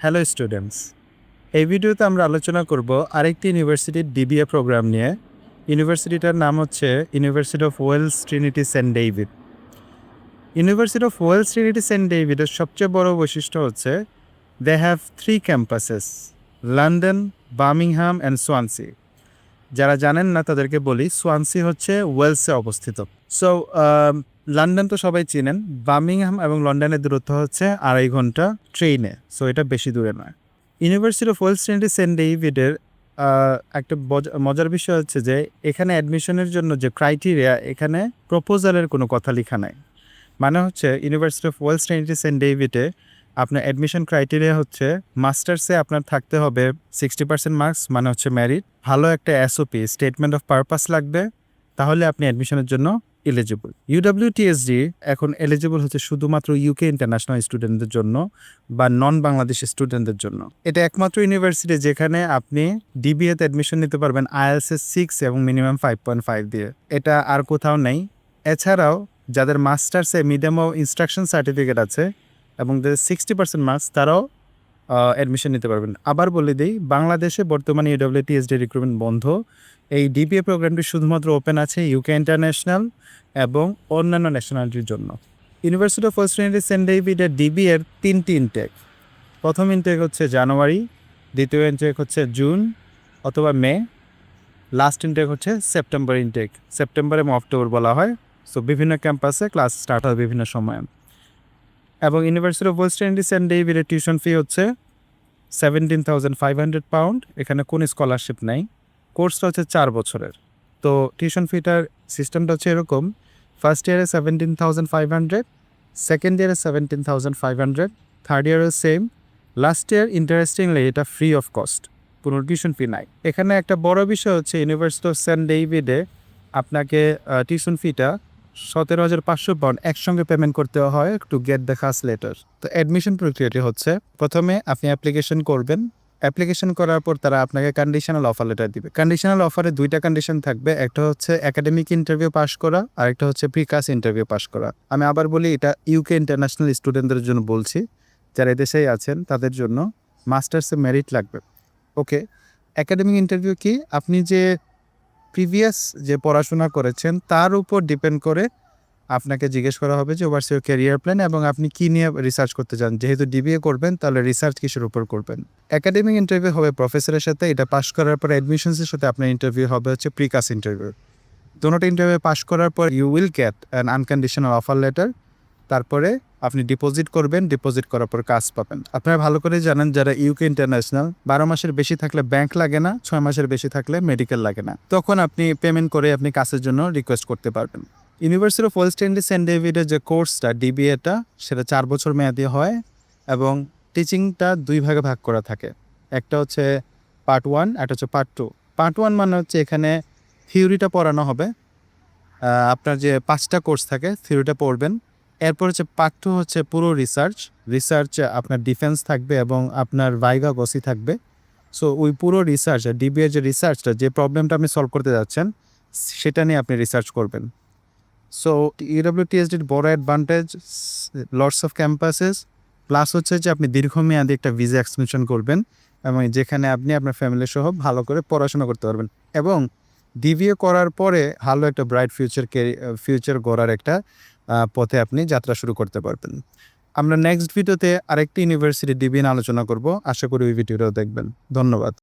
Hello students, এই ভিডিওতে আমরা আলোচনা করব আরেকটি ইউনিভার্সিটির ডিবিএ প্রোগ্রাম নিয়ে। ইউনিভার্সিটিটার নাম হচ্ছে university of Wales Trinity Saint David. University of Wales Trinity Saint ডেভিডের সবচেয়ে বড় বৈশিষ্ট্য হচ্ছে they have 3 campuses, London, Birmingham and Swansea. যারা জানেন না তাদেরকে বলি, সোয়ানসি হচ্ছে ওয়েলসে অবস্থিত। সো লন্ডন তো সবাই চিনেন, বার্মিংহাম এবং লন্ডনের দূরত্ব হচ্ছে 2.5 ঘন্টা ট্রেনে, সো এটা বেশি দূরে নয়। University of Wales Trinity Saint ডেভিডের একটা মজার বিষয় হচ্ছে যে এখানে অ্যাডমিশনের জন্য যে ক্রাইটেরিয়া, এখানে প্রপোজালের কোনো কথা লেখা নাই। মানে হচ্ছে university of Wales Trinity Saint ডেভিডে আপনার অ্যাডমিশন ক্রাইটেরিয়া হচ্ছে মাস্টার্সে আপনার থাকতে হবে 60% মার্কস, মানে হচ্ছে মেরিট। ভালো একটা এসওপি, স্টেটমেন্ট অফ পারপাস লাগবে, তাহলে আপনি অ্যাডমিশনের জন্য এলিজিবল। ইউডব্লিউটিএসডি এখন এলিজিবল হচ্ছে শুধুমাত্র ইউকে ইন্টারন্যাশনাল স্টুডেন্টদের জন্য বা নন বাংলাদেশি স্টুডেন্টদের জন্য। এটা একমাত্র ইউনিভার্সিটি যেখানে আপনি ডিবিএতে অ্যাডমিশন নিতে পারবেন আইএলটিএস 6 এবং মিনিমাম 5.5 দিয়ে। এটা আর কোথাও নেই। এছাড়াও যাদের মাস্টার্সে মিডিয়াম ও ইনস্ট্রাকশন সার্টিফিকেট আছে এবং যাদের 60% মার্কস, তারাও অ্যাডমিশন নিতে পারবেন। আবার বলে দিই, বাংলাদেশে বর্তমানে ইউডব্লিউটিএসডি রিক্রুটমেন্ট বন্ধ। এই ডিবিএ প্রোগ্রামটি শুধুমাত্র ওপেন আছে ইউকে ইন্টারন্যাশনাল এবং অন্যান্য ন্যাশনালিটির জন্য। University of West Trinity Saint ডেভিডের ডিবিএর 3টি ইনটেক। প্রথম ইনটেক হচ্ছে জানুয়ারি, দ্বিতীয় ইনটেক হচ্ছে জুন অথবা মে, লাস্ট ইনটেক হচ্ছে সেপ্টেম্বর ইনটেক। সেপ্টেম্বর এবং অক্টোবর বলা হয়। সো বিভিন্ন ক্যাম্পাসে ক্লাস স্টার্ট হয় বিভিন্ন সময়ে। এবং university of West Trinity Saint ডেভিডের টিউশন ফি হচ্ছে 17,500 পাউন্ড। এখানে কোনো স্কলারশিপ নেই। কোর্সটা হচ্ছে 4 বছরের। তো টিউশন ফিটার সিস্টেমটা হচ্ছে এরকম: ফার্স্ট ইয়ারে 17,500, সেকেন্ড ইয়ারে 17,500, থার্ড ইয়ারে সেম, লাস্ট ইয়ার ইন্টারেস্টিংলি এটা ফ্রি অফ কস্ট, কোনো টিউশন ফি নাই। এখানে একটা বড় বিষয় হচ্ছে ইউনিভার্সিটি অফ সেন্ট ডেভিডে আপনাকে টিউশন ফিটা 17,500 পাউন্ড একসঙ্গে পেমেন্ট করতে হয় to get the first letter. তো অ্যাডমিশন প্রক্রিয়াটি হচ্ছে, প্রথমে আপনি অ্যাপ্লিকেশন করবেন। অ্যাপ্লিকেশন করার পর তারা আপনাকে কন্ডিশনাল অফার লেটার দিবে। কন্ডিশনাল অফারে 2টা কন্ডিশন থাকবে, একটা হচ্ছে একাডেমিক ইন্টারভিউ পাস করা, আর একটা হচ্ছে প্রিকাস ইন্টারভিউ পাস করা। আমি আবার বলি, এটা ইউকে ইন্টারন্যাশনাল স্টুডেন্টদের জন্য বলছি, যারা এদেশেই আছেন তাদের জন্য। মাস্টার্সে মেরিট লাগবে। ওকে, একাডেমিক ইন্টারভিউ কি? আপনি যে প্রিভিয়াস যে পড়াশোনা করেছেন তার উপর ডিপেন্ড করে আপনাকে জিজ্ঞেস করা হবে যে ওয়াটস ইউর ক্যারিয়ার প্ল্যান এবং আপনি কী নিয়ে রিসার্চ করতে চান। যেহেতু ডিবিএ করবেন, তাহলে রিসার্চ কিসের উপর করবেন। একাডেমিক ইন্টারভিউ হবে প্রফেসরের সাথে, এটা পাস করার পর অ্যাডমিশনসের সাথে আপনার ইন্টারভিউ হবে হচ্ছে প্রিকাস ইন্টারভিউ। দুটোটা ইন্টারভিউ পাস করার পর you will get an unconditional offer letter. তারপরে আপনি ডিপোজিট করবেন, ডিপোজিট করার পর কাজ পাবেন। আপনারা ভালো করে জানেন, যারা ইউকে ইন্টারন্যাশনাল 12 মাসের বেশি থাকলে ব্যাংক লাগে না, 6 মাসের বেশি থাকলে মেডিকেল লাগে না। তখন আপনি পেমেন্ট করে আপনি কাজের জন্য রিকোয়েস্ট করতে পারবেন। University of West Trinity Saint ডেভিডের যে কোর্সটা ডিবিএটা, সেটা 4 বছর মেয়াদি হয় এবং টিচিংটা 2 ভাগে ভাগ করা থাকে। একটা হচ্ছে পার্ট 1, একটা হচ্ছে পার্ট 2। পার্ট 1 মানে হচ্ছে এখানে থিওরিটা পড়ানো হবে। আপনার যে 5টা কোর্স থাকে, থিওরিটা পড়বেন। এরপর হচ্ছে পার্ট 2 হচ্ছে পুরো রিসার্চ আপনার ডিফেন্স থাকবে এবং আপনার ভাইভা গসি থাকবে। সো ওই পুরো রিসার্চ, ডিবিএর যে রিসার্চটা, যে প্রবলেমটা আপনি সলভ করতে যাচ্ছেন, সেটা নিয়ে আপনি রিসার্চ করবেন। সো ইউডব্লিউটিএসডির বড় advantage, lots of campuses, plus হচ্ছে যে আপনি দীর্ঘমেয়াদী একটা ভিসা এক্সটেনশন করবেন এবং যেখানে আপনি আপনার ফ্যামিলি সহ ভালো করে পড়াশোনা করতে পারবেন এবং ডিবিএ করার পরে ভালো একটা ব্রাইট ফিউচার গড়ার একটা পথে আপনি যাত্রা শুরু করতে পারবেন। আমরা নেক্সট ভিডিওতে আরেকটি ইউনিভার্সিটি ডিবিএ আলোচনা করব। আশা করি ওই ভিডিওটাও দেখবেন। ধন্যবাদ।